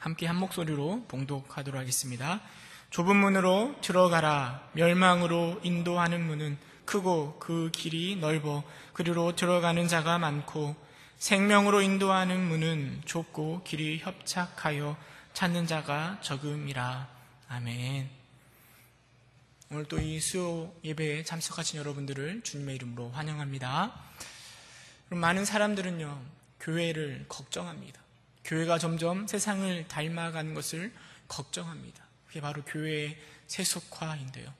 함께 한 목소리로 봉독하도록 하겠습니다. 좁은 문으로 들어가라. 멸망으로 인도하는 문은 크고 그 길이 넓어 그리로 들어가는 자가 많고 생명으로 인도하는 문은 좁고 길이 협착하여 찾는 자가 적음이라. 아멘. 오늘 또 이 수요 예배에 참석하신 여러분들을 주님의 이름으로 환영합니다. 많은 사람들은요, 교회를 걱정합니다. 교회가 점점 세상을 닮아가는 것을 걱정합니다. 그게 바로 교회의 세속화인데요.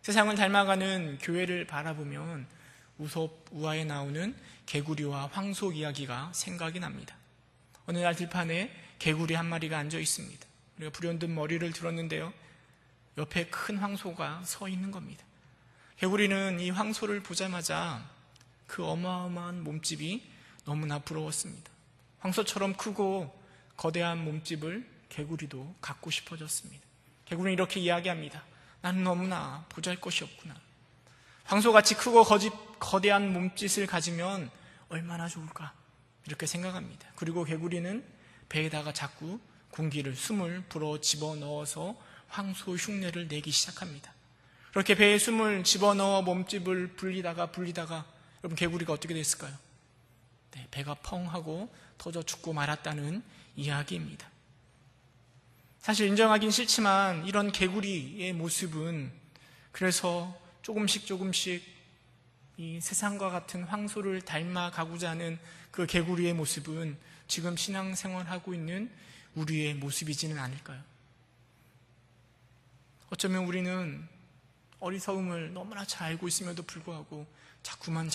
세상을 닮아가는 교회를 바라보면 우섭우화에 나오는 개구리와 황소 이야기가 생각이 납니다. 어느 날 들판에 개구리 한 마리가 앉아 있습니다. 우리가 불현듯 머리를 들었는데요, 옆에 큰 황소가 서 있는 겁니다. 개구리는 이 황소를 보자마자 그 어마어마한 몸집이 너무나 부러웠습니다. 황소처럼 크고 거대한 몸집을 개구리도 갖고 싶어졌습니다. 개구리는 이렇게 이야기합니다. 나는 너무나 보잘것이 없구나. 황소같이 크고 거대한 몸짓을 가지면 얼마나 좋을까, 이렇게 생각합니다. 그리고 개구리는 배에다가 자꾸 공기를, 숨을 불어 집어넣어서 황소 흉내를 내기 시작합니다. 그렇게 배에 숨을 집어넣어 몸집을 불리다가 여러분, 개구리가 어떻게 됐을까요? 네, 배가 펑 하고 터져 죽고 말았다는 이야기입니다. 사실 인정하긴 싫지만 이런 개구리의 모습은, 그래서 조금씩 이 세상과 같은 황소를 닮아가고자 하는 그 개구리의 모습은 지금 신앙생활하고 있는 우리의 모습이지는 않을까요? 어쩌면 우리는 어리석음을 너무나 잘 알고 있음에도 불구하고 자꾸만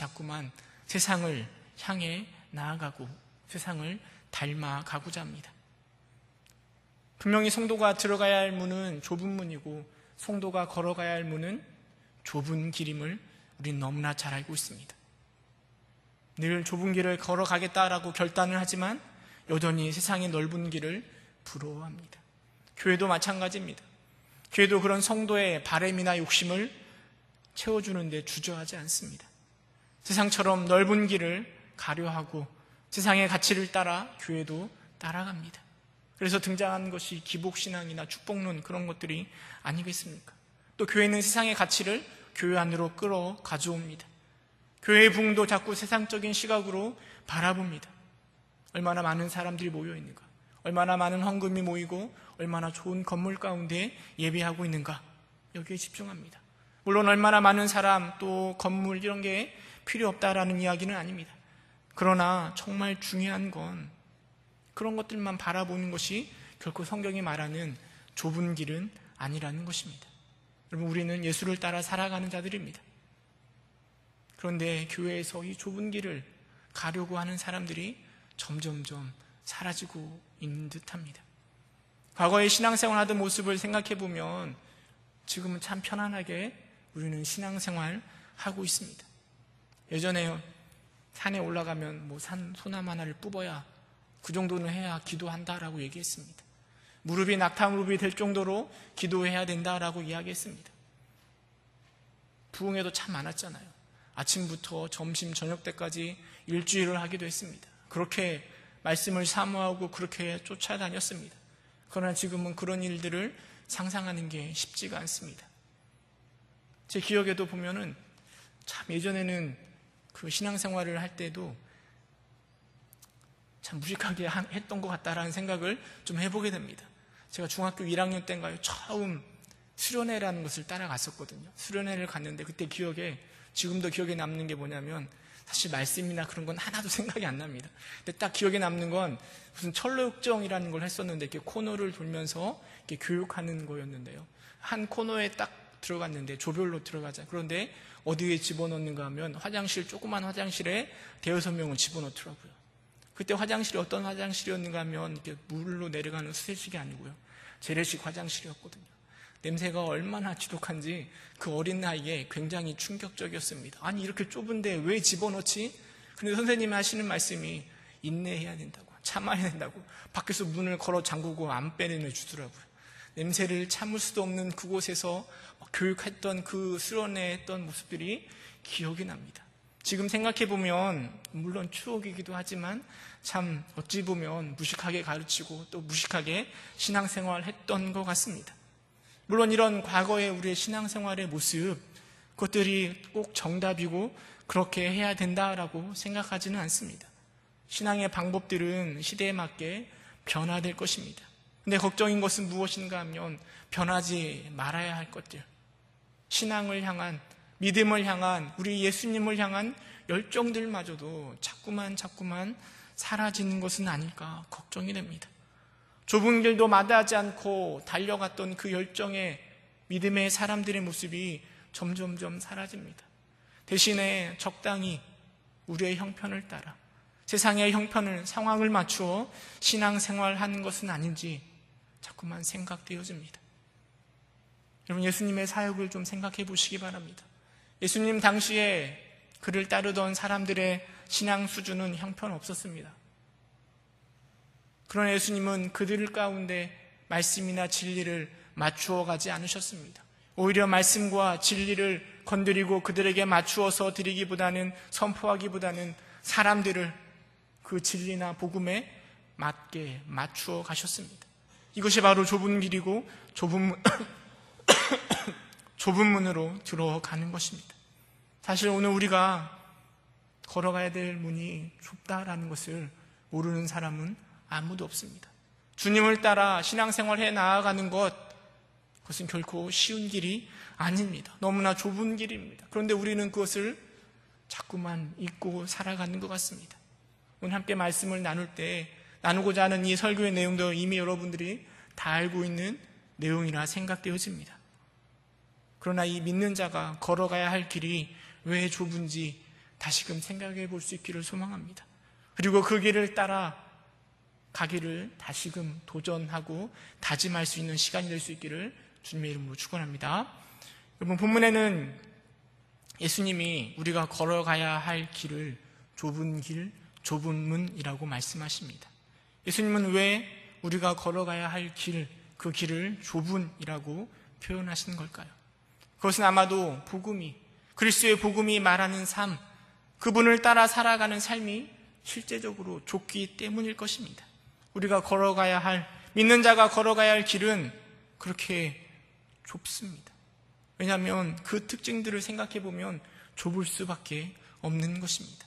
세상을 향해 나아가고 세상을 닮아가고자 합니다. 분명히 성도가 들어가야 할 문은 좁은 문이고 성도가 걸어가야 할 문은 좁은 길임을 우리는 너무나 잘 알고 있습니다. 늘 좁은 길을 걸어가겠다라고 결단을 하지만 여전히 세상의 넓은 길을 부러워합니다. 교회도 마찬가지입니다. 교회도 그런 성도의 바램이나 욕심을 채워주는데 주저하지 않습니다. 세상처럼 넓은 길을 가려하고 세상의 가치를 따라 교회도 따라갑니다. 그래서 등장한 것이 기복신앙이나 축복론, 그런 것들이 아니겠습니까? 또 교회는 세상의 가치를 교회 안으로 끌어 가져옵니다. 교회의 부흥도 자꾸 세상적인 시각으로 바라봅니다. 얼마나 많은 사람들이 모여 있는가, 얼마나 많은 헌금이 모이고 얼마나 좋은 건물 가운데 예배하고 있는가, 여기에 집중합니다. 물론 얼마나 많은 사람, 또 건물, 이런 게 필요 없다라는 이야기는 아닙니다. 그러나 정말 중요한 건 그런 것들만 바라보는 것이 결코 성경이 말하는 좁은 길은 아니라는 것입니다. 여러분, 우리는 예수를 따라 살아가는 자들입니다. 그런데 교회에서 이 좁은 길을 가려고 하는 사람들이 점점점 사라지고 있는 듯합니다. 과거에 신앙생활 하던 모습을 생각해보면 지금은 참 편안하게 우리는 신앙생활 하고 있습니다. 예전에 산에 올라가면 소나무 하나를 뽑아야, 그 정도는 해야 기도한다라고 얘기했습니다. 무릎이 낙타 무릎이 될 정도로 기도해야 된다라고 이야기했습니다. 부흥회도 참 많았잖아요. 아침부터 점심 저녁 때까지 일주일을 하기도 했습니다. 그렇게 말씀을 사모하고 그렇게 쫓아다녔습니다. 그러나 지금은 그런 일들을 상상하는 게 쉽지가 않습니다. 제 기억에도 보면은 참 예전에는 그 신앙생활을 할 때도 참 무식하게 했던 것 같다라는 생각을 좀 해보게 됩니다. 제가 중학교 1학년 때인가요, 처음 수련회라는 것을 따라갔었거든요. 수련회를 갔는데 그때 지금도 기억에 남는 게 뭐냐면, 사실 말씀이나 그런 건 하나도 생각이 안 납니다. 근데 딱 기억에 남는 건 무슨 철로역정이라는 걸 했었는데, 이렇게 코너를 돌면서 이렇게 교육하는 거였는데요. 한 코너에 딱 들어갔는데, 조별로 들어가자. 그런데 어디에 집어넣는가 하면 조그만 화장실에 5-6명을 집어넣더라고요. 그때 화장실이 어떤 화장실이었는가 하면 이렇게 물로 내려가는 수세식이 아니고요, 재래식 화장실이었거든요. 냄새가 얼마나 지독한지 그 어린 나이에 굉장히 충격적이었습니다. 아니, 이렇게 좁은데 왜 집어넣지? 근데 선생님이 하시는 말씀이 인내해야 된다고, 참아야 된다고, 밖에서 문을 걸어 잠그고 안 빼내 주더라고요. 냄새를 참을 수도 없는 그곳에서 교육했던 그 수련회 했던 모습들이 기억이 납니다. 지금 생각해보면 물론 추억이기도 하지만 참 어찌 보면 무식하게 가르치고 또 무식하게 신앙생활 했던 것 같습니다. 물론 이런 과거의 우리의 신앙생활의 모습, 그것들이 꼭 정답이고 그렇게 해야 된다라고 생각하지는 않습니다. 신앙의 방법들은 시대에 맞게 변화될 것입니다. 근데 걱정인 것은 무엇인가 하면 변하지 말아야 할 것들, 신앙을 향한, 믿음을 향한, 우리 예수님을 향한 열정들마저도 자꾸만 사라지는 것은 아닐까 걱정이 됩니다. 좁은 길도 마다하지 않고 달려갔던 그 열정의 믿음의 사람들의 모습이 점점점 사라집니다. 대신에 적당히 우리의 형편을 따라 세상의 형편을, 상황을 맞추어 신앙생활하는 것은 아닌지 자꾸만 생각되어집니다. 여러분, 예수님의 사역을 좀 생각해 보시기 바랍니다. 예수님 당시에 그를 따르던 사람들의 신앙 수준은 형편없었습니다. 그러나 예수님은 그들 가운데 말씀이나 진리를 맞추어 가지 않으셨습니다. 오히려 말씀과 진리를 건드리고 그들에게 맞추어서 드리기보다는, 선포하기보다는 사람들을 그 진리나 복음에 맞게 맞추어 가셨습니다. 이것이 바로 좁은 길이고 좁은 문으로 들어가는 것입니다. 사실 오늘 우리가 걸어가야 될 문이 좁다라는 것을 모르는 사람은 아무도 없습니다. 주님을 따라 신앙생활해 나아가는 것, 그것은 결코 쉬운 길이 아닙니다. 너무나 좁은 길입니다. 그런데 우리는 그것을 자꾸만 잊고 살아가는 것 같습니다. 오늘 함께 말씀을 나눌 때 나누고자 하는 이 설교의 내용도 이미 여러분들이 다 알고 있는 내용이라 생각되어집니다. 그러나 이 믿는 자가 걸어가야 할 길이 왜 좁은지 다시금 생각해 볼 수 있기를 소망합니다. 그리고 그 길을 따라 가기를 다시금 도전하고 다짐할 수 있는 시간이 될 수 있기를 주님의 이름으로 축원합니다. 여러분, 본문에는 예수님이 우리가 걸어가야 할 길을 좁은 길, 좁은 문이라고 말씀하십니다. 예수님은 왜 우리가 걸어가야 할 길, 그 길을 좁은이라고 표현하신 걸까요? 그것은 아마도 복음이, 그리스도의 복음이 말하는 삶, 그분을 따라 살아가는 삶이 실제적으로 좁기 때문일 것입니다. 우리가 걸어가야 할, 믿는 자가 걸어가야 할 길은 그렇게 좁습니다. 왜냐하면 그 특징들을 생각해 보면 좁을 수밖에 없는 것입니다.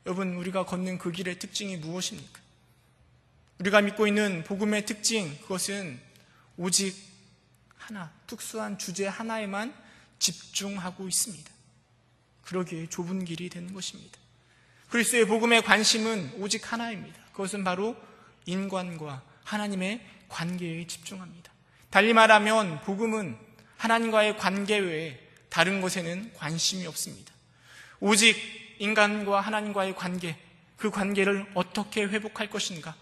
여러분, 우리가 걷는 그 길의 특징이 무엇입니까? 우리가 믿고 있는 복음의 특징, 그것은 오직 하나, 특수한 주제 하나에만 집중하고 있습니다. 그러기에 좁은 길이 되는 것입니다. 그리스도의 복음의 관심은 오직 하나입니다. 그것은 바로 인간과 하나님의 관계에 집중합니다. 달리 말하면 복음은 하나님과의 관계 외에 다른 것에는 관심이 없습니다. 오직 인간과 하나님과의 관계, 그 관계를 어떻게 회복할 것인가,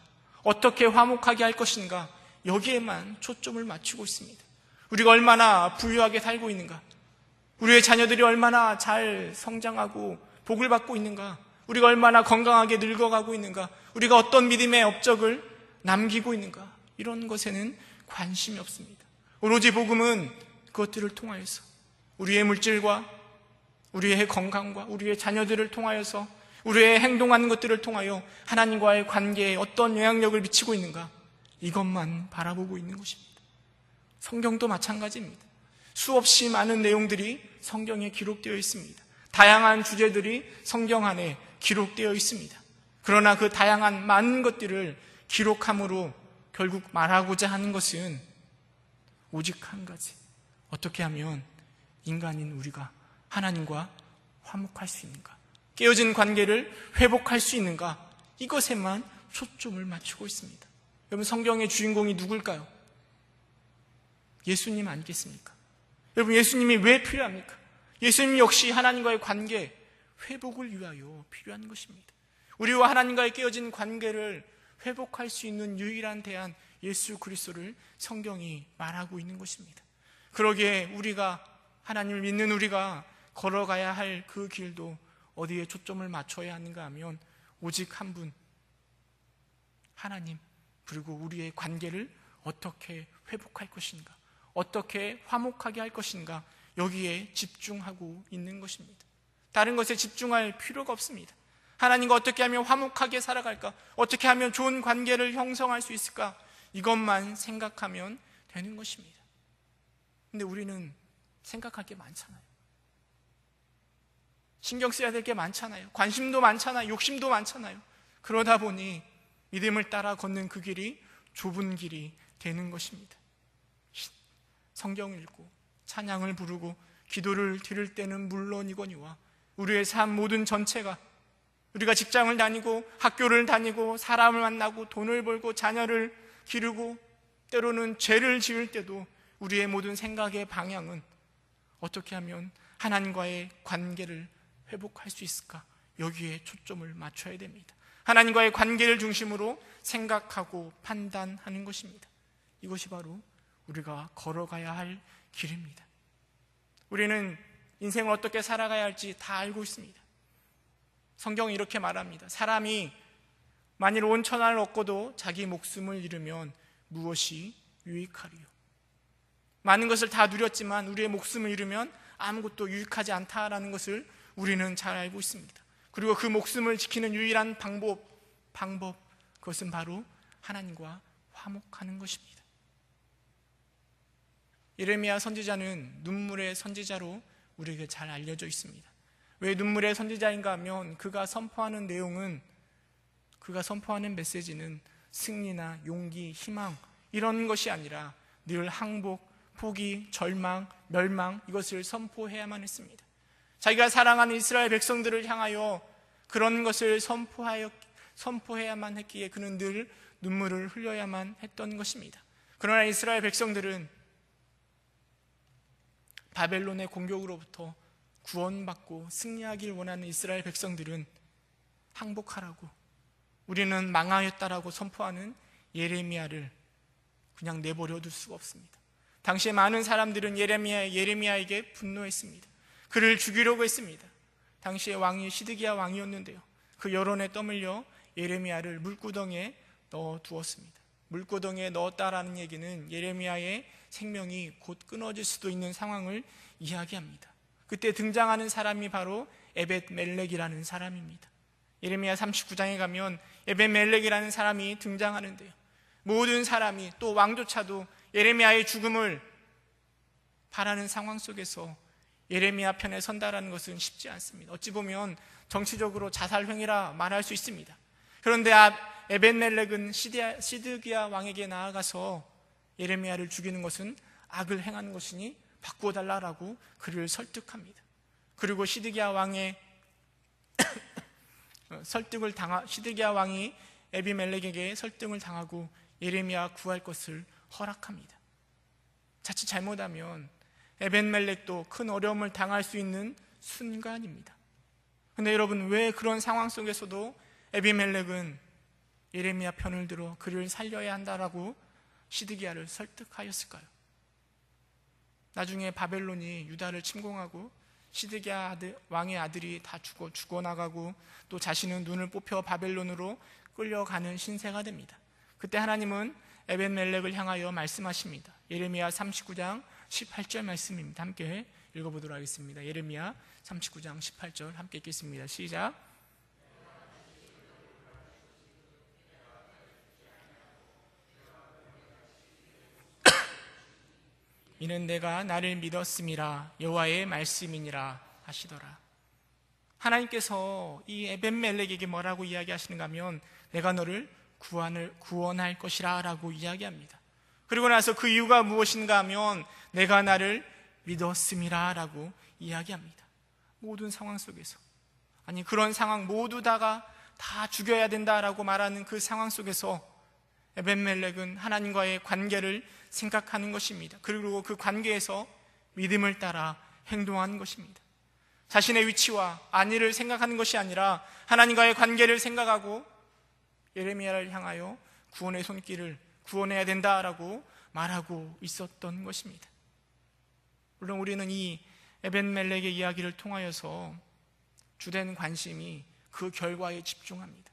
어떻게 화목하게 할 것인가, 여기에만 초점을 맞추고 있습니다. 우리가 얼마나 부유하게 살고 있는가, 우리의 자녀들이 얼마나 잘 성장하고 복을 받고 있는가, 우리가 얼마나 건강하게 늙어가고 있는가, 우리가 어떤 믿음의 업적을 남기고 있는가, 이런 것에는 관심이 없습니다. 오로지 복음은 그것들을 통하여서 우리의 물질과 우리의 건강과 우리의 자녀들을 통하여서 우리의 행동하는 것들을 통하여 하나님과의 관계에 어떤 영향력을 미치고 있는가, 이것만 바라보고 있는 것입니다. 성경도 마찬가지입니다. 수없이 많은 내용들이 성경에 기록되어 있습니다. 다양한 주제들이 성경 안에 기록되어 있습니다. 그러나 그 다양한 많은 것들을 기록함으로 결국 말하고자 하는 것은 오직 한 가지, 어떻게 하면 인간인 우리가 하나님과 화목할 수 있는가, 깨어진 관계를 회복할 수 있는가, 이것에만 초점을 맞추고 있습니다. 여러분, 성경의 주인공이 누굴까요? 예수님 아니겠습니까? 여러분, 예수님이 왜 필요합니까? 예수님 역시 하나님과의 관계 회복을 위하여 필요한 것입니다. 우리와 하나님과의 깨어진 관계를 회복할 수 있는 유일한 대안, 예수 그리스도를 성경이 말하고 있는 것입니다. 그러기에 우리가, 하나님을 믿는 우리가 걸어가야 할 그 길도 어디에 초점을 맞춰야 하는가 하면 오직 한 분, 하나님, 그리고 우리의 관계를 어떻게 회복할 것인가, 어떻게 화목하게 할 것인가, 여기에 집중하고 있는 것입니다. 다른 것에 집중할 필요가 없습니다. 하나님과 어떻게 하면 화목하게 살아갈까? 어떻게 하면 좋은 관계를 형성할 수 있을까? 이것만 생각하면 되는 것입니다. 근데 우리는 생각할 게 많잖아요. 신경 써야 될 게 많잖아요. 관심도 많잖아요. 욕심도 많잖아요. 그러다 보니 믿음을 따라 걷는 그 길이 좁은 길이 되는 것입니다. 성경을 읽고 찬양을 부르고 기도를 드릴 때는 물론이거니와 우리의 삶 모든 전체가, 우리가 직장을 다니고 학교를 다니고 사람을 만나고 돈을 벌고 자녀를 기르고 때로는 죄를 지을 때도 우리의 모든 생각의 방향은 어떻게 하면 하나님과의 관계를 회복할 수 있을까? 여기에 초점을 맞춰야 됩니다. 하나님과의 관계를 중심으로 생각하고 판단하는 것입니다. 이것이 바로 우리가 걸어가야 할 길입니다. 우리는 인생을 어떻게 살아가야 할지 다 알고 있습니다. 성경이 이렇게 말합니다. 사람이 만일 온 천하를 얻고도 자기 목숨을 잃으면 무엇이 유익하리요? 많은 것을 다 누렸지만 우리의 목숨을 잃으면 아무것도 유익하지 않다라는 것을 우리는 잘 알고 있습니다. 그리고 그 목숨을 지키는 유일한 방법, 그것은 바로 하나님과 화목하는 것입니다. 예레미야 선지자는 눈물의 선지자로 우리에게 잘 알려져 있습니다. 왜 눈물의 선지자인가 하면 그가 선포하는 내용은, 그가 선포하는 메시지는 승리나 용기, 희망 이런 것이 아니라 늘 항복, 포기, 절망, 멸망, 이것을 선포해야만 했습니다. 자기가 사랑하는 이스라엘 백성들을 향하여 그런 것을 선포해야만 했기에 그는 늘 눈물을 흘려야만 했던 것입니다. 그러나 이스라엘 백성들은 바벨론의 공격으로부터 구원받고 승리하길 원하는 이스라엘 백성들은 항복하라고, 우리는 망하였다라고 선포하는 예레미야를 그냥 내버려 둘 수가 없습니다. 당시에 많은 사람들은 예레미야에게 분노했습니다. 그를 죽이려고 했습니다. 당시에 왕이 시드기야 왕이었는데요, 그 여론에 떠밀려 예레미야를 물구덩이에 넣어두었습니다. 물구덩이에 넣었다라는 얘기는 예레미야의 생명이 곧 끊어질 수도 있는 상황을 이야기합니다. 그때 등장하는 사람이 바로 에벳멜렉이라는 사람입니다. 예레미야 39장에 가면 에벳멜렉이라는 사람이 등장하는데요, 모든 사람이, 또 왕조차도 예레미야의 죽음을 바라는 상황 속에서 예레미야 편에 선다라는 것은 쉽지 않습니다. 어찌 보면 정치적으로 자살행위라 말할 수 있습니다. 그런데 에벳멜렉은 시드기야 왕에게 나아가서 예레미야를 죽이는 것은 악을 행하는 것이니 바꾸어달라고 그를 설득합니다. 그리고 시드기야 왕의 시드기야 왕이 에비멜렉에게 설득을 당하고 예레미야 구할 것을 허락합니다. 자칫 잘못하면 에벤멜렉도 큰 어려움을 당할 수 있는 순간입니다. 그런데 여러분, 왜 그런 상황 속에서도 에비멜렉은 예레미야 편을 들어 그를 살려야 한다라고 시드기야를 설득하였을까요? 나중에 바벨론이 유다를 침공하고 시드기야 왕의 아들이 다 죽어나가고 또 자신은 눈을 뽑혀 바벨론으로 끌려가는 신세가 됩니다. 그때 하나님은 에벤멜렉을 향하여 말씀하십니다. 예레미야 39장 18절 말씀입니다. 함께 읽어보도록 하겠습니다. 예레미야 39장 18절 함께 읽겠습니다. 시작. 이는 내가 나를 믿었음이라 여호와의 말씀이니라 하시더라. 하나님께서 이 에벤멜렉에게 뭐라고 이야기하시는가 하면 내가 너를 구원할 것이라 라고 이야기합니다. 그리고 나서 그 이유가 무엇인가 하면 내가 나를 믿었음이라 라고 이야기합니다. 모든 상황 속에서, 아니 그런 상황 모두 다 죽여야 된다라고 말하는 그 상황 속에서 에벤멜렉은 하나님과의 관계를 생각하는 것입니다. 그리고 그 관계에서 믿음을 따라 행동하는 것입니다. 자신의 위치와 안위를 생각하는 것이 아니라 하나님과의 관계를 생각하고 예레미야를 향하여 구원의 손길을 구원해야 된다라고 말하고 있었던 것입니다. 물론 우리는 이 에벤멜렉의 이야기를 통하여서 주된 관심이 그 결과에 집중합니다.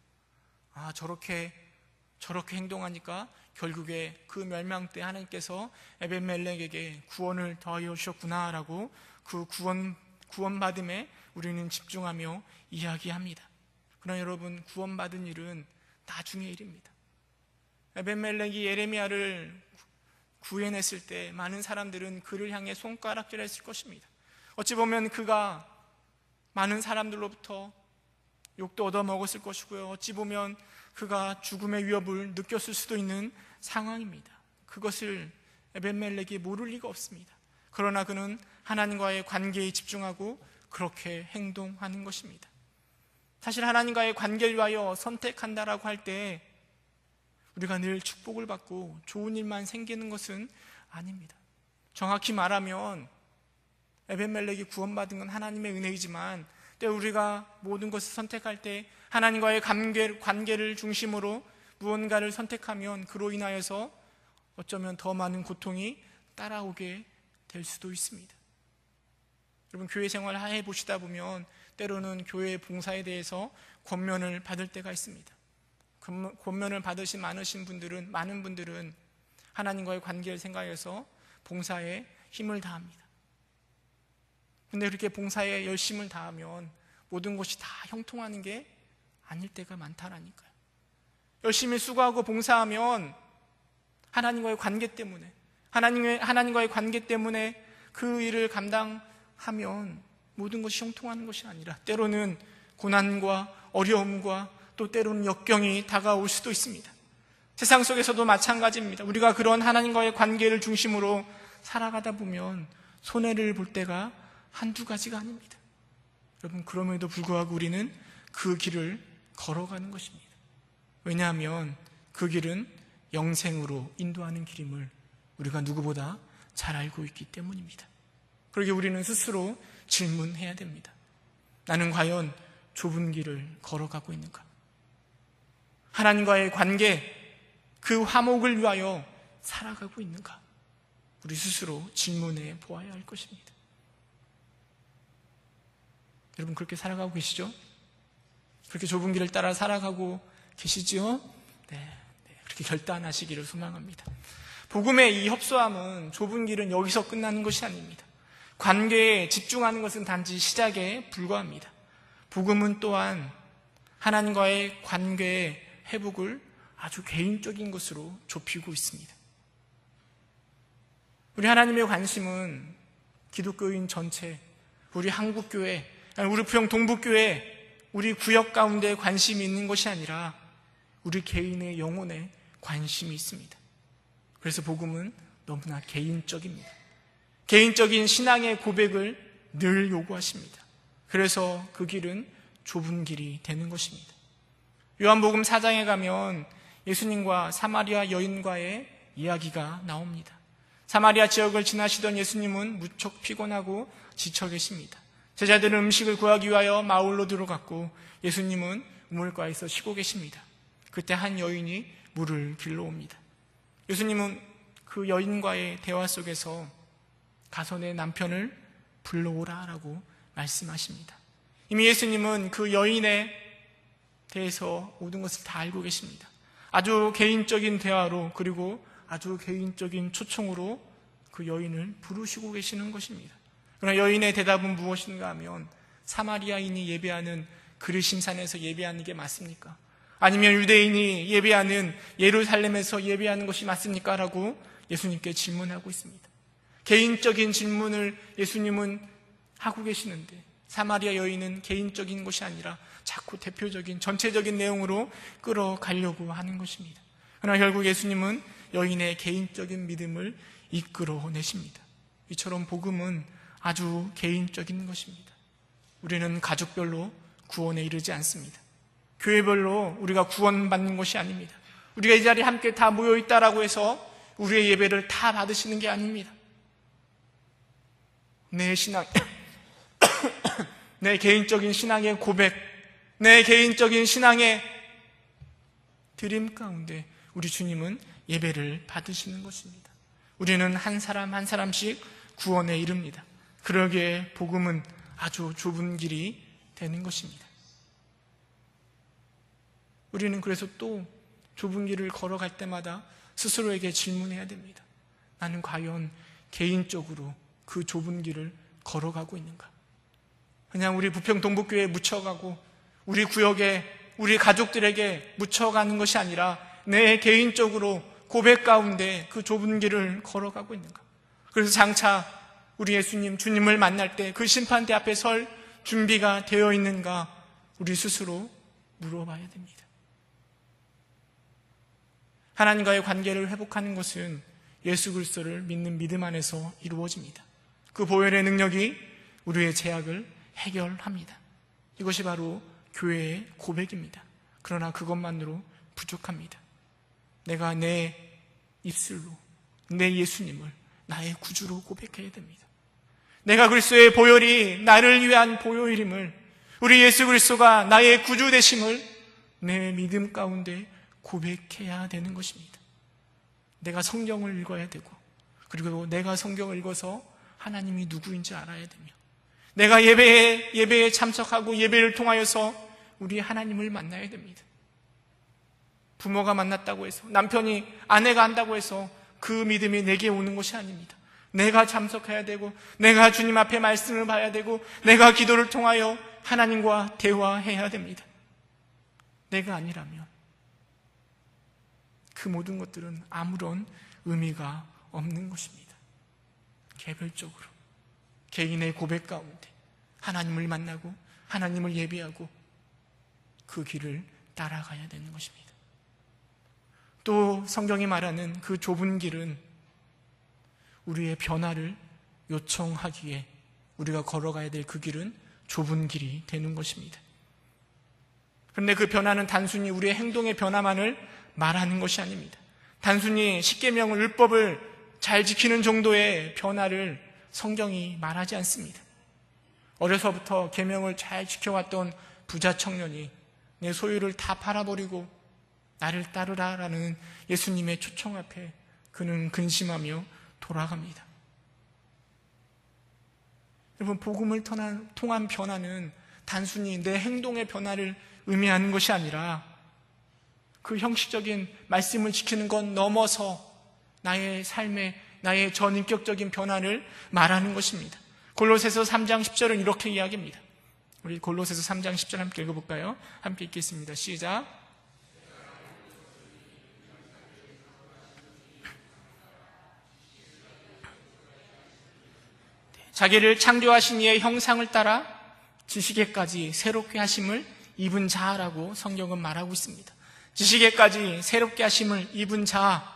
저렇게 행동하니까 결국에 그 멸망 때 하나님께서 에벤멜렉에게 구원을 더하여 주셨구나라고 그 구원받음에 우리는 집중하며 이야기합니다. 그러나 여러분, 구원받은 일은 나중의 일입니다. 에벤멜렉이 예레미야를 구해냈을 때 많은 사람들은 그를 향해 손가락질했을 것입니다. 어찌 보면 그가 많은 사람들로부터 욕도 얻어먹었을 것이고요, 어찌 보면 그가 죽음의 위협을 느꼈을 수도 있는 상황입니다. 그것을 에벤멜렉이 모를 리가 없습니다. 그러나 그는 하나님과의 관계에 집중하고 그렇게 행동하는 것입니다. 사실 하나님과의 관계를 위하여 선택한다라고 할 때 우리가 늘 축복을 받고 좋은 일만 생기는 것은 아닙니다. 정확히 말하면 에벤멜렉이 구원받은 건 하나님의 은혜이지만, 때로 우리가 모든 것을 선택할 때 하나님과의 관계를 중심으로 무언가를 선택하면 그로 인하여서 어쩌면 더 많은 고통이 따라오게 될 수도 있습니다. 여러분, 교회 생활을 해보시다 보면 때로는 교회 봉사에 대해서 권면을 받을 때가 있습니다. 권면을 받으신 많은 분들은 하나님과의 관계를 생각해서 봉사에 힘을 다합니다. 근데 그렇게 봉사에 열심을 다하면 모든 것이 다 형통하는 게 아닐 때가 많다라니까요. 열심히 수고하고 봉사하면 하나님과의 관계 때문에 그 일을 감당하면 모든 것이 형통하는 것이 아니라 때로는 고난과 어려움과 또 때로는 역경이 다가올 수도 있습니다. 세상 속에서도 마찬가지입니다. 우리가 그런 하나님과의 관계를 중심으로 살아가다 보면 손해를 볼 때가 한두 가지가 아닙니다. 여러분, 그럼에도 불구하고 우리는 그 길을 걸어가는 것입니다. 왜냐하면 그 길은 영생으로 인도하는 길임을 우리가 누구보다 잘 알고 있기 때문입니다. 그러기에 우리는 스스로 질문해야 됩니다. 나는 과연 좁은 길을 걸어가고 있는가? 하나님과의 관계, 그 화목을 위하여 살아가고 있는가? 우리 스스로 질문해 보아야 할 것입니다. 여러분, 그렇게 살아가고 계시죠? 그렇게 좁은 길을 따라 살아가고 계시지요? 네, 그렇게 결단하시기를 소망합니다. 복음의 이 협소함은, 좁은 길은 여기서 끝나는 것이 아닙니다. 관계에 집중하는 것은 단지 시작에 불과합니다. 복음은 또한 하나님과의 관계의 회복을 아주 개인적인 것으로 좁히고 있습니다. 우리 하나님의 관심은 기독교인 전체, 우리 한국교회, 우리 부평 동북교회, 우리 구역 가운데 관심이 있는 것이 아니라 우리 개인의 영혼에 관심이 있습니다. 그래서 복음은 너무나 개인적입니다. 개인적인 신앙의 고백을 늘 요구하십니다. 그래서 그 길은 좁은 길이 되는 것입니다. 요한복음 4장에 가면 예수님과 사마리아 여인과의 이야기가 나옵니다. 사마리아 지역을 지나시던 예수님은 무척 피곤하고 지쳐 계십니다. 제자들은 음식을 구하기 위하여 마을로 들어갔고 예수님은 우물가에서 쉬고 계십니다. 그때 한 여인이 물을 길러옵니다. 예수님은 그 여인과의 대화 속에서 가서 내 남편을 불러오라라고 말씀하십니다. 이미 예수님은 그 여인에 대해서 모든 것을 다 알고 계십니다. 아주 개인적인 대화로, 그리고 아주 개인적인 초청으로 그 여인을 부르시고 계시는 것입니다. 그러나 여인의 대답은 무엇인가 하면, 사마리아인이 예배하는 그리심산에서 예배하는 게 맞습니까? 아니면 유대인이 예배하는 예루살렘에서 예배하는 것이 맞습니까? 라고 예수님께 질문하고 있습니다. 개인적인 질문을 예수님은 하고 계시는데, 사마리아 여인은 개인적인 것이 아니라 자꾸 대표적인 전체적인 내용으로 끌어가려고 하는 것입니다. 그러나 결국 예수님은 여인의 개인적인 믿음을 이끌어내십니다. 이처럼 복음은 아주 개인적인 것입니다. 우리는 가족별로 구원에 이르지 않습니다. 교회별로 우리가 구원받는 것이 아닙니다. 우리가 이 자리에 함께 다 모여있다라고 해서 우리의 예배를 다 받으시는 게 아닙니다. 내 신앙, 내 개인적인 신앙의 고백, 내 개인적인 신앙의 드림 가운데 우리 주님은 예배를 받으시는 것입니다. 우리는 한 사람 한 사람씩 구원에 이릅니다. 그러기에 복음은 아주 좁은 길이 되는 것입니다. 우리는 그래서 또 좁은 길을 걸어갈 때마다 스스로에게 질문해야 됩니다. 나는 과연 개인적으로 그 좁은 길을 걸어가고 있는가? 그냥 우리 부평 동북교회에 묻혀가고 우리 구역에 우리 가족들에게 묻혀가는 것이 아니라 내 개인적으로 고백 가운데 그 좁은 길을 걸어가고 있는가? 그래서 장차 우리 예수님, 주님을 만날 때 그 심판대 앞에 설 준비가 되어 있는가? 우리 스스로 물어봐야 됩니다. 하나님과의 관계를 회복하는 것은 예수 그리스도를 믿는 믿음 안에서 이루어집니다. 그 보혈의 능력이 우리의 죄악을 해결합니다. 이것이 바로 교회의 고백입니다. 그러나 그것만으로 부족합니다. 내가 내 입술로 내 예수님을 나의 구주로 고백해야 됩니다. 내가 그리스도의 보혈이 나를 위한 보혈임을, 우리 예수 그리스도가 나의 구주 되심을 내 믿음 가운데 고백해야 되는 것입니다. 내가 성경을 읽어야 되고, 그리고 내가 성경을 읽어서 하나님이 누구인지 알아야 되며, 내가 예배에 참석하고 예배를 통하여서 우리 하나님을 만나야 됩니다. 부모가 만났다고 해서, 남편이 아내가 한다고 해서 그 믿음이 내게 오는 것이 아닙니다. 내가 참석해야 되고, 내가 주님 앞에 말씀을 봐야 되고, 내가 기도를 통하여 하나님과 대화해야 됩니다. 내가 아니라면 그 모든 것들은 아무런 의미가 없는 것입니다. 개별적으로 개인의 고백 가운데 하나님을 만나고 하나님을 예배하고 그 길을 따라가야 되는 것입니다. 또 성경이 말하는 그 좁은 길은 우리의 변화를 요청하기에 우리가 걸어가야 될 그 길은 좁은 길이 되는 것입니다. 그런데 그 변화는 단순히 우리의 행동의 변화만을 말하는 것이 아닙니다. 단순히 십계명을, 율법을 잘 지키는 정도의 변화를 성경이 말하지 않습니다. 어려서부터 계명을 잘 지켜왔던 부자 청년이 내 소유를 다 팔아버리고 나를 따르라라는 예수님의 초청 앞에 그는 근심하며 돌아갑니다. 여러분, 복음을 통한 변화는 단순히 내 행동의 변화를 의미하는 것이 아니라 그 형식적인 말씀을 지키는 것 넘어서 나의 삶의, 나의 전인격적인 변화를 말하는 것입니다. 골로새서 3장 10절은 이렇게 이야기합니다. 우리 골로새서 3장 10절 함께 읽어볼까요? 함께 읽겠습니다. 시작. 자기를 창조하신 이의 형상을 따라 지식에까지 새롭게 하심을 입은 자라고 성경은 말하고 있습니다. 지식에까지 새롭게 하심을 입은 자,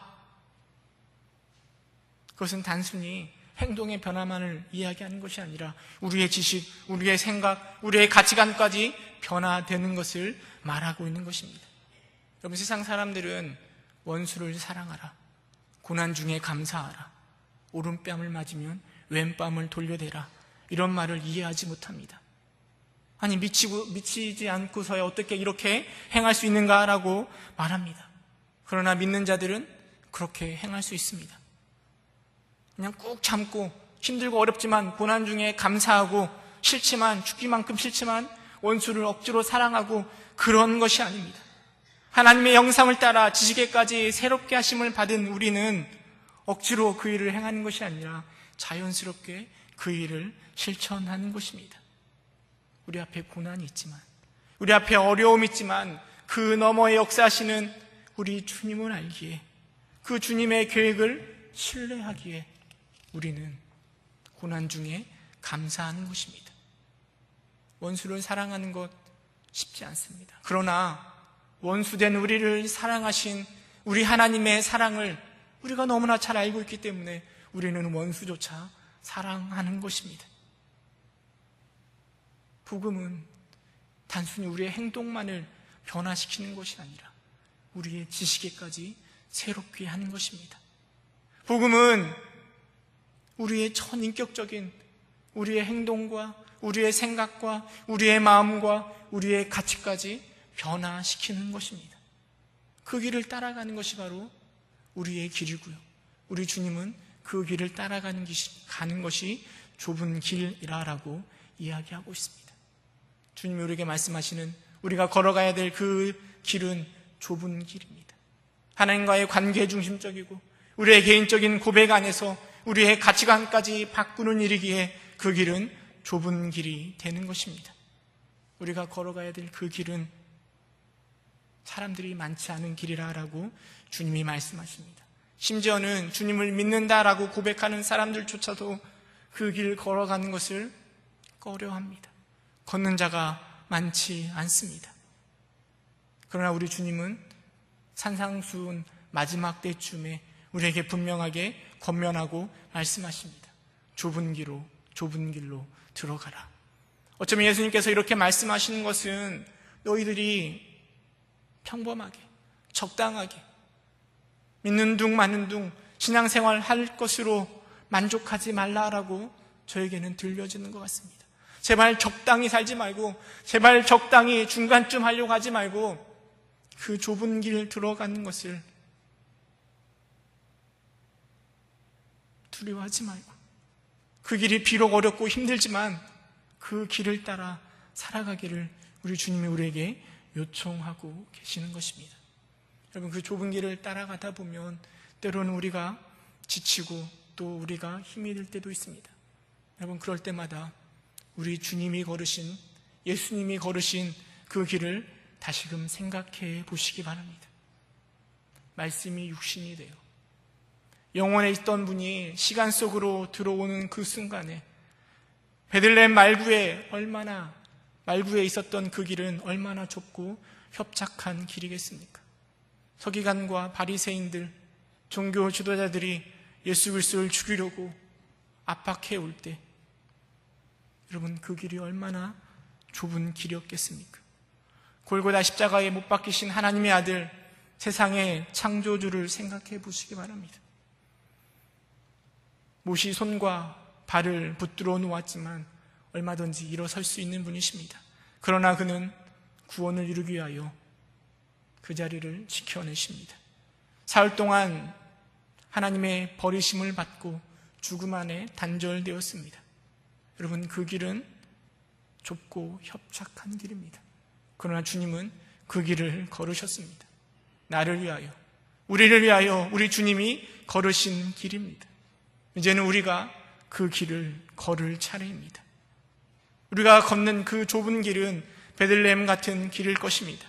그것은 단순히 행동의 변화만을 이야기하는 것이 아니라 우리의 지식, 우리의 생각, 우리의 가치관까지 변화되는 것을 말하고 있는 것입니다. 여러분, 세상 사람들은 원수를 사랑하라, 고난 중에 감사하라, 오른뺨을 맞으면 왼뺨을 돌려대라, 이런 말을 이해하지 못합니다. 아니, 미치지 않고서야 어떻게 이렇게 행할 수 있는가라고 말합니다. 그러나 믿는 자들은 그렇게 행할 수 있습니다. 그냥 꾹 참고 힘들고 어렵지만 고난 중에 감사하고, 싫지만, 죽기만큼 싫지만 원수를 억지로 사랑하고, 그런 것이 아닙니다. 하나님의 형상을 따라 지식에까지 새롭게 하심을 받은 우리는 억지로 그 일을 행하는 것이 아니라 자연스럽게 그 일을 실천하는 것입니다. 우리 앞에 고난이 있지만, 우리 앞에 어려움이 있지만 그 너머에 역사하시는 우리 주님을 알기에, 그 주님의 계획을 신뢰하기에 우리는 고난 중에 감사하는 것입니다. 원수를 사랑하는 것 쉽지 않습니다. 그러나 원수된 우리를 사랑하신 우리 하나님의 사랑을 우리가 너무나 잘 알고 있기 때문에 우리는 원수조차 사랑하는 것입니다. 복음은 단순히 우리의 행동만을 변화시키는 것이 아니라 우리의 지식에까지 새롭게 하는 것입니다. 복음은 우리의 전인격적인 우리의 행동과 우리의 생각과 우리의 마음과 우리의 가치까지 변화시키는 것입니다. 그 길을 따라가는 것이 바로 우리의 길이고요, 우리 주님은 그 길을 따라가는 것이 좁은 길이라고 이야기하고 있습니다. 주님이 우리에게 말씀하시는 우리가 걸어가야 될 그 길은 좁은 길입니다. 하나님과의 관계 중심적이고 우리의 개인적인 고백 안에서 우리의 가치관까지 바꾸는 일이기에 그 길은 좁은 길이 되는 것입니다. 우리가 걸어가야 될 그 길은 사람들이 많지 않은 길이라고 주님이 말씀하십니다. 심지어는 주님을 믿는다라고 고백하는 사람들조차도 그 길 걸어가는 것을 꺼려합니다. 걷는 자가 많지 않습니다. 그러나 우리 주님은 산상수훈 마지막 때쯤에 우리에게 분명하게 권면하고 말씀하십니다. 좁은 길로 들어가라. 어쩌면 예수님께서 이렇게 말씀하시는 것은 너희들이 평범하게, 적당하게, 믿는 둥 마는 둥 신앙생활 할 것으로 만족하지 말라라고 저에게는 들려지는 것 같습니다. 제발 적당히 살지 말고, 제발 적당히 중간쯤 하려고 하지 말고, 그 좁은 길 들어가는 것을 두려워하지 말고, 그 길이 비록 어렵고 힘들지만 그 길을 따라 살아가기를 우리 주님이 우리에게 요청하고 계시는 것입니다. 여러분, 그 좁은 길을 따라가다 보면 때로는 우리가 지치고 또 우리가 힘이 들 때도 있습니다. 여러분, 그럴 때마다 우리 주님이 걸으신, 예수님이 걸으신 그 길을 다시금 생각해 보시기 바랍니다. 말씀이 육신이 되어 영원에 있던 분이 시간 속으로 들어오는 그 순간에 베들레헴 말구에 있었던 그 길은 얼마나 좁고 협착한 길이겠습니까? 서기관과 바리새인들, 종교 지도자들이 예수 그리스도를 죽이려고 압박해 올 때 여러분, 그 길이 얼마나 좁은 길이었겠습니까? 골고다 십자가에 못 박히신 하나님의 아들, 세상의 창조주를 생각해 보시기 바랍니다. 못이 손과 발을 붙들어 놓았지만 얼마든지 일어설 수 있는 분이십니다. 그러나 그는 구원을 이루기 위하여 그 자리를 지켜내십니다. 사흘 동안 하나님의 버리심을 받고 죽음 안에 단절되었습니다. 여러분, 그 길은 좁고 협착한 길입니다. 그러나 주님은 그 길을 걸으셨습니다. 나를 위하여, 우리를 위하여 우리 주님이 걸으신 길입니다. 이제는 우리가 그 길을 걸을 차례입니다. 우리가 걷는 그 좁은 길은 베들레헴 같은 길일 것입니다.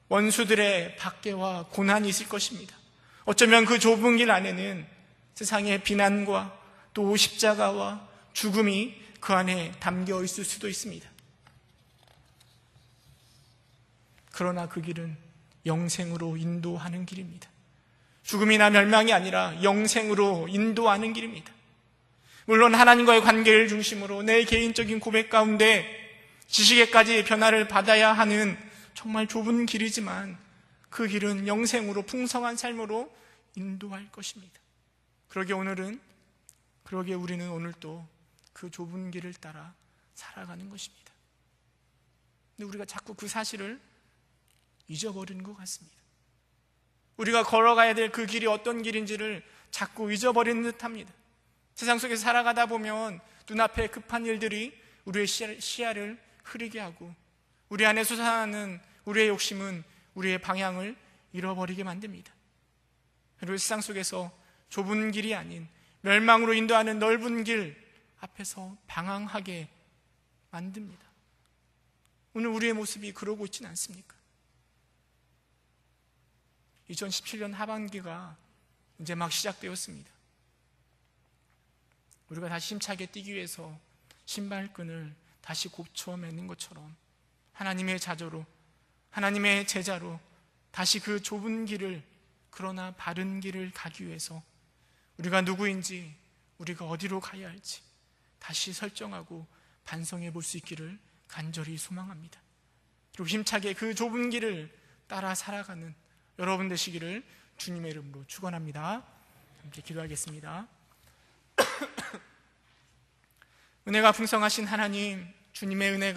원수들의 박해와 고난이 있을 것입니다. 어쩌면 그 좁은 길 안에는 세상의 비난과 또 십자가와 죽음이 그 안에 담겨 있을 수도 있습니다. 그러나 그 길은 영생으로 인도하는 길입니다. 죽음이나 멸망이 아니라 영생으로 인도하는 길입니다. 물론 하나님과의 관계를 중심으로 내 개인적인 고백 가운데 지식에까지 변화를 받아야 하는 정말 좁은 길이지만 그 길은 영생으로 풍성한 삶으로 인도할 것입니다. 그러게 우리는 오늘도 그 좁은 길을 따라 살아가는 것입니다. 근데 우리가 자꾸 그 사실을 잊어버리는 것 같습니다. 우리가 걸어가야 될 그 길이 어떤 길인지를 자꾸 잊어버리는 듯합니다. 세상 속에서 살아가다 보면 눈앞에 급한 일들이 우리의 시야를 흐리게 하고 우리 안에 솟아나는 우리의 욕심은 우리의 방향을 잃어버리게 만듭니다. 그리고 세상 속에서 좁은 길이 아닌 멸망으로 인도하는 넓은 길 앞에서 방황하게 만듭니다. 오늘 우리의 모습이 그러고 있지는 않습니까? 2017년 하반기가 이제 막 시작되었습니다. 우리가 다시 힘차게 뛰기 위해서 신발끈을 다시 곱쳐 매는 것처럼 하나님의 자조로, 하나님의 제자로 다시 그 좁은 길을, 그러나 바른 길을 가기 위해서 우리가 누구인지, 우리가 어디로 가야 할지 다시 설정하고 반성해 볼 수 있기를 간절히 소망합니다. 그리고 힘차게 그 좁은 길을 따라 살아가는 여러분 되시기를 주님의 이름으로 축원합니다. 함께 기도하겠습니다. 은혜가 풍성하신 하나님, 주님의 은혜가